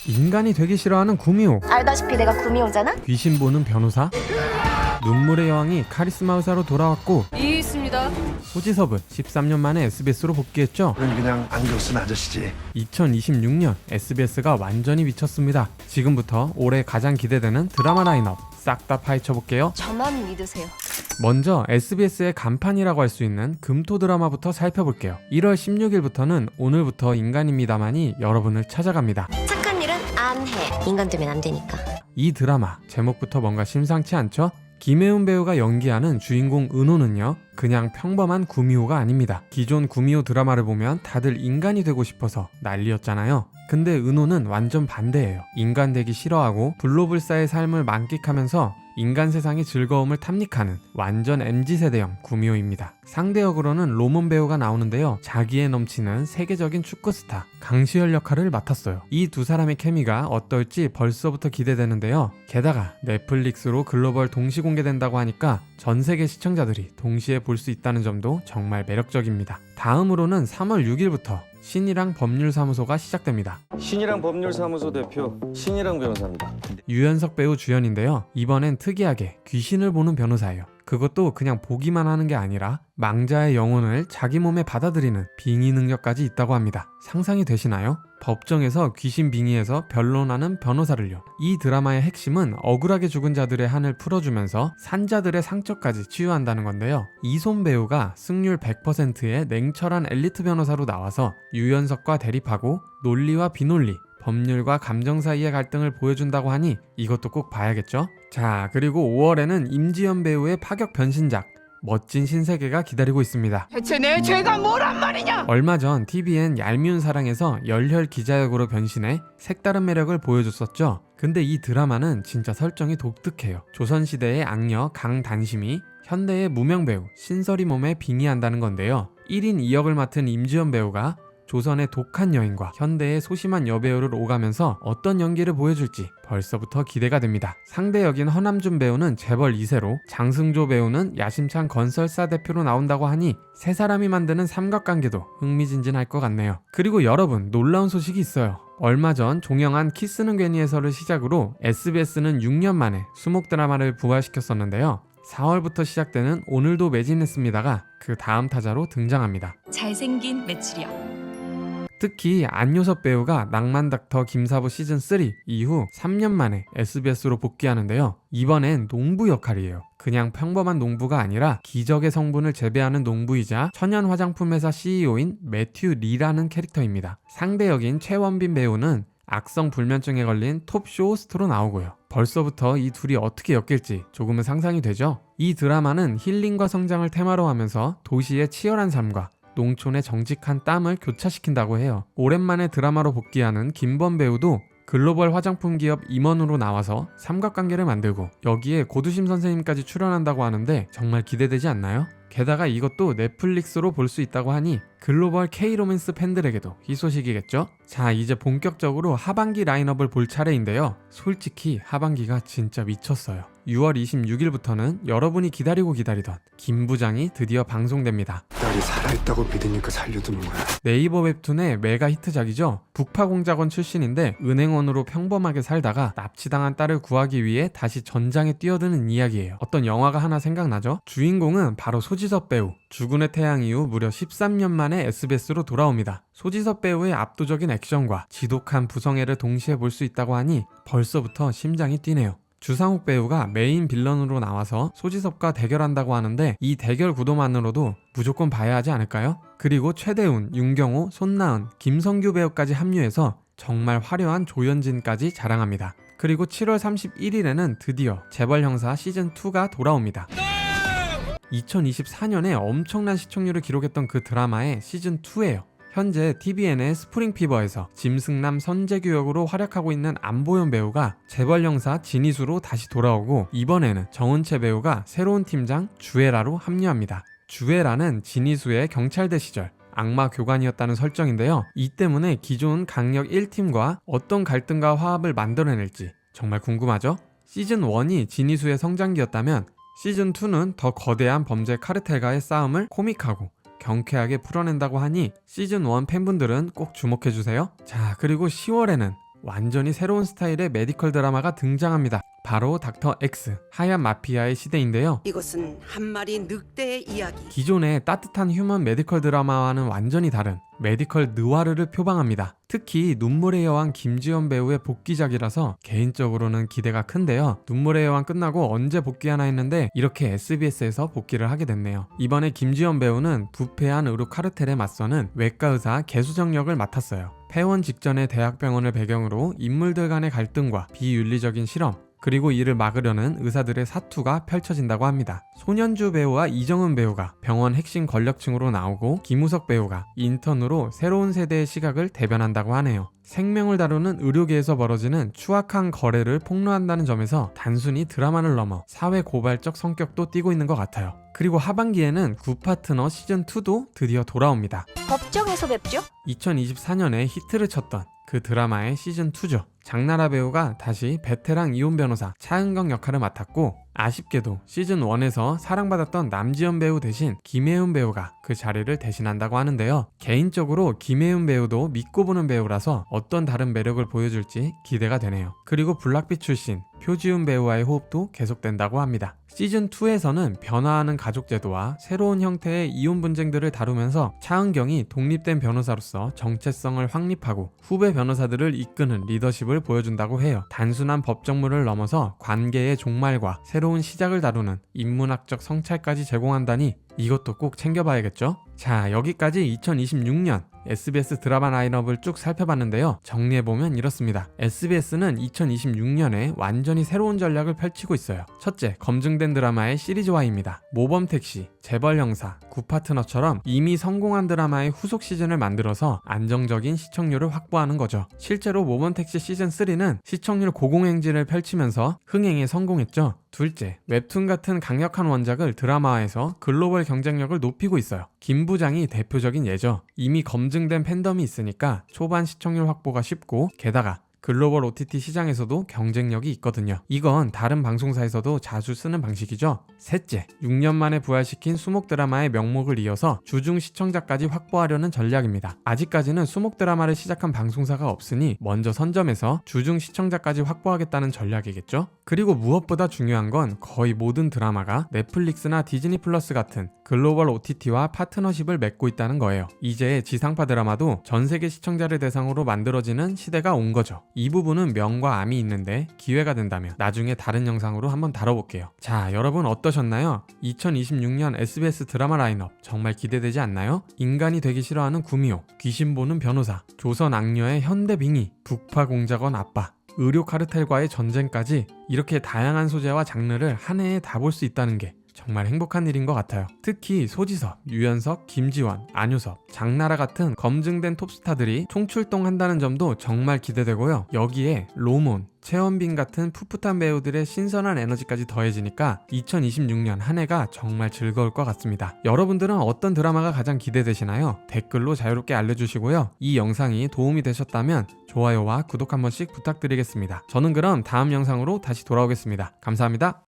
인간이 되기 싫어하는 구미호, 알다시피 내가 구미호잖아? 귀신 보는 변호사, 눈물의 여왕이 카리스마 의사로 돌아왔고, 이해 있습니다. 소지섭은 13년 만에 SBS로 복귀했죠. 그냥 안경 쓴 아저씨지. 2026년 SBS가 완전히 미쳤습니다. 지금부터 올해 가장 기대되는 드라마 라인업 싹 다 파헤쳐볼게요. 저만 믿으세요. 먼저 SBS의 간판이라고 할 수 있는 금토 드라마부터 살펴볼게요. 1월 16일부터는 오늘부터 인간입니다만이 여러분을 찾아갑니다. 착한 일은 안 해. 인간 되면 안 되니까. 이 드라마 제목부터 뭔가 심상치 않죠? 김혜은 배우가 연기하는 주인공 은호는요, 그냥 평범한 구미호가 아닙니다. 기존 구미호 드라마를 보면 다들 인간이 되고 싶어서 난리였잖아요. 근데 은호는 완전 반대예요. 인간 되기 싫어하고 불로불사의 삶을 만끽하면서 인간 세상의 즐거움을 탐닉하는 완전 MZ세대형 구미호입니다. 상대 역으로는 로몬 배우가 나오는데요, 자기에 넘치는 세계적인 축구스타 강시열 역할을 맡았어요. 이 두 사람의 케미가 어떨지 벌써부터 기대되는데요. 게다가 넷플릭스로 글로벌 동시 공개된다고 하니까 전 세계 시청자들이 동시에 볼 수 있다는 점도 정말 매력적입니다. 다음으로는 3월 6일부터 신이랑 법률사무소가 시작됩니다. 신이랑 법률사무소 대표 신이랑 변호사입니다. 유연석 배우 주연인데요, 이번엔 특이하게 귀신을 보는 변호사예요. 그것도 그냥 보기만 하는 게 아니라 망자의 영혼을 자기 몸에 받아들이는 빙의 능력까지 있다고 합니다. 상상이 되시나요? 법정에서 귀신 빙의해서 변론하는 변호사를요. 이 드라마의 핵심은 억울하게 죽은 자들의 한을 풀어주면서 산자들의 상처까지 치유한다는 건데요. 이손 배우가 승률 100%의 냉철한 엘리트 변호사로 나와서 유연석과 대립하고 논리와 비논리, 법률과 감정 사이의 갈등을 보여준다고 하니 이것도 꼭 봐야겠죠? 자, 그리고 5월에는 임지연 배우의 파격 변신작 멋진 신세계가 기다리고 있습니다. 대체 내 죄가 뭐란 말이냐? 얼마 전 TVN 얄미운 사랑에서 열혈 기자역으로 변신해 색다른 매력을 보여줬었죠. 근데 이 드라마는 진짜 설정이 독특해요. 조선시대의 악녀 강단심이 현대의 무명 배우 신설이 몸에 빙의한다는 건데요. 1인 2역을 맡은 임지연 배우가 조선의 독한 여인과 현대의 소심한 여배우를 오가면서 어떤 연기를 보여줄지 벌써부터 기대가 됩니다. 상대 역인 허남준 배우는 재벌 2세로, 장승조 배우는 야심찬 건설사 대표로 나온다고 하니 세 사람이 만드는 삼각관계도 흥미진진할 것 같네요. 그리고 여러분, 놀라운 소식이 있어요. 얼마 전 종영한 키스는 괜히에서를 시작으로 SBS는 6년 만에 수목 드라마를 부활시켰었는데요. 4월부터 시작되는 오늘도 매진했습니다가 그 다음 타자로 등장합니다. 잘생긴 매출이요. 특히 안요섭 배우가 낭만 닥터 김사부 시즌3 이후 3년 만에 SBS로 복귀하는데요. 이번엔 농부 역할이에요. 그냥 평범한 농부가 아니라 기적의 성분을 재배하는 농부이자 천연 화장품 회사 CEO인 매튜 리라는 캐릭터입니다. 상대 역인 최원빈 배우는 악성 불면증에 걸린 톱 쇼호스트로 나오고요. 벌써부터 이 둘이 어떻게 엮일지 조금은 상상이 되죠? 이 드라마는 힐링과 성장을 테마로 하면서 도시의 치열한 삶과 농촌의 정직한 땀을 교차시킨다고 해요. 오랜만에 드라마로 복귀하는 김범 배우도 글로벌 화장품 기업 임원으로 나와서 삼각관계를 만들고 여기에 고두심 선생님까지 출연한다고 하는데 정말 기대되지 않나요? 게다가 이것도 넷플릭스로 볼 수 있다고 하니 글로벌 K-로맨스 팬들에게도 희소식이겠죠? 자, 이제 본격적으로 하반기 라인업을 볼 차례인데요. 솔직히 하반기가 진짜 미쳤어요. 6월 26일부터는 여러분이 기다리고 기다리던 김부장이 드디어 방송됩니다. 딸이 살아있다고 믿으니까 살려두는 거야. 네이버 웹툰의 메가 히트작이죠. 북파공작원 출신인데 은행원으로 평범하게 살다가 납치당한 딸을 구하기 위해 다시 전장에 뛰어드는 이야기예요. 어떤 영화가 하나 생각나죠? 주인공은 바로 소지섭 배우. 주군의 태양 이후 무려 13년 만에 SBS로 돌아옵니다. 소지섭 배우의 압도적인 액션과 지독한 부성애를 동시에 볼 수 있다고 하니 벌써부터 심장이 뛰네요. 주상욱 배우가 메인 빌런으로 나와서 소지섭과 대결한다고 하는데 이 대결 구도만으로도 무조건 봐야 하지 않을까요? 그리고 최대훈, 윤경호, 손나은, 김성규 배우까지 합류해서 정말 화려한 조연진까지 자랑합니다. 그리고 7월 31일에는 드디어 재벌 형사 시즌2가 돌아옵니다. 2024년에 엄청난 시청률을 기록했던 그 드라마의 시즌2예요. 현재 TVN의 스프링 피버에서 짐승남 선재규 역으로 활약하고 있는 안보현 배우가 재벌 형사 진희수로 다시 돌아오고, 이번에는 정은채 배우가 새로운 팀장 주애라로 합류합니다. 주애라는 진희수의 경찰대 시절 악마 교관이었다는 설정인데요. 이 때문에 기존 강력 1팀과 어떤 갈등과 화합을 만들어낼지 정말 궁금하죠? 시즌1이 진희수의 성장기였다면 시즌2는 더 거대한 범죄 카르텔과의 싸움을 코믹하고 경쾌하게 풀어낸다고 하니 시즌1 팬분들은 꼭 주목해주세요. 자, 그리고 10월에는 완전히 새로운 스타일의 메디컬 드라마가 등장합니다. 바로 닥터 X, 하얀 마피아의 시대인데요. 이것은 한 마리 늑대의 이야기. 기존의 따뜻한 휴먼 메디컬 드라마와는 완전히 다른 메디컬 느와르를 표방합니다. 특히 눈물의 여왕 김지연 배우의 복귀작이라서 개인적으로는 기대가 큰데요. 눈물의 여왕 끝나고 언제 복귀하나 했는데 이렇게 SBS에서 복귀를 하게 됐네요. 이번에 김지연 배우는 부패한 의료 카르텔에 맞서는 외과 의사 개수정 역을 맡았어요. 폐원 직전의 대학병원을 배경으로 인물들 간의 갈등과 비윤리적인 실험, 그리고 이를 막으려는 의사들의 사투가 펼쳐진다고 합니다. 손현주 배우와 이정은 배우가 병원 핵심 권력층으로 나오고 김우석 배우가 인턴으로 새로운 세대의 시각을 대변한다고 하네요. 생명을 다루는 의료계에서 벌어지는 추악한 거래를 폭로한다는 점에서 단순히 드라마를 넘어 사회 고발적 성격도 띠고 있는 것 같아요. 그리고 하반기에는 굿파트너 시즌2도 드디어 돌아옵니다. 법정에서 뵙죠? 2024년에 히트를 쳤던 그 드라마의 시즌2죠. 장나라 배우가 다시 베테랑 이혼 변호사 차은경 역할을 맡았고, 아쉽게도 시즌1에서 사랑받았던 남지연 배우 대신 김혜은 배우가 그 자리를 대신한다고 하는데요. 개인적으로 김혜은 배우도 믿고 보는 배우라서 어떤 다른 매력을 보여줄지 기대가 되네요. 그리고 블락비 출신 표지훈 배우와의 호흡도 계속된다고 합니다. 시즌2에서는 변화하는 가족제도와 새로운 형태의 이혼 분쟁들을 다루면서 차은경이 독립된 변호사로서 정체성을 확립하고 후배 변호사들을 이끄는 리더십을 보여준다고 해요. 단순한 법정물을 넘어서 관계의 종말과 새로운 시작을 다루는 인문학적 성찰까지 제공한다니 이것도 꼭 챙겨봐야겠죠? 자, 여기까지 2026년 SBS 드라마 라인업을 쭉 살펴봤는데요. 정리해보면 이렇습니다. SBS는 2026년에 완전히 새로운 전략을 펼치고 있어요. 첫째, 검증된 드라마의 시리즈화입니다. 모범택시, 재벌형사, 굿파트너처럼 이미 성공한 드라마의 후속 시즌을 만들어서 안정적인 시청률을 확보하는 거죠. 실제로 모범택시 시즌3는 시청률 고공행진을 펼치면서 흥행에 성공했죠. 둘째, 웹툰 같은 강력한 원작을 드라마화해서 글로벌 경쟁력을 높이고 있어요. 김 부장이 대표적인 예죠. 이미 검증된 팬덤이 있으니까 초반 시청률 확보가 쉽고, 게다가 글로벌 OTT 시장에서도 경쟁력이 있거든요. 이건 다른 방송사에서도 자주 쓰는 방식이죠. 셋째, 6년 만에 부활시킨 수목 드라마의 명목을 이어서 주중 시청자까지 확보하려는 전략입니다. 아직까지는 수목 드라마를 시작한 방송사가 없으니 먼저 선점해서 주중 시청자까지 확보하겠다는 전략이겠죠. 그리고 무엇보다 중요한 건 거의 모든 드라마가 넷플릭스나 디즈니 플러스 같은 글로벌 OTT와 파트너십을 맺고 있다는 거예요. 이제 지상파 드라마도 전 세계 시청자를 대상으로 만들어지는 시대가 온 거죠. 이 부분은 명과 암이 있는데 기회가 된다면 나중에 다른 영상으로 한번 다뤄볼게요. 자, 여러분 어떠셨나요? 2026년 SBS 드라마 라인업 정말 기대되지 않나요? 인간이 되기 싫어하는 구미호, 귀신 보는 변호사, 조선 악녀의 현대 빙의, 북파 공작원 아빠, 의료 카르텔과의 전쟁까지 이렇게 다양한 소재와 장르를 한 해에 다 볼 수 있다는 게 정말 행복한 일인 것 같아요. 특히 소지섭, 유연석, 김지원, 안효섭, 장나라 같은 검증된 톱스타들이 총출동한다는 점도 정말 기대되고요. 여기에 로몬, 최원빈 같은 풋풋한 배우들의 신선한 에너지까지 더해지니까 2026년 한 해가 정말 즐거울 것 같습니다. 여러분들은 어떤 드라마가 가장 기대되시나요? 댓글로 자유롭게 알려주시고요. 이 영상이 도움이 되셨다면 좋아요와 구독 한 번씩 부탁드리겠습니다. 저는 그럼 다음 영상으로 다시 돌아오겠습니다. 감사합니다.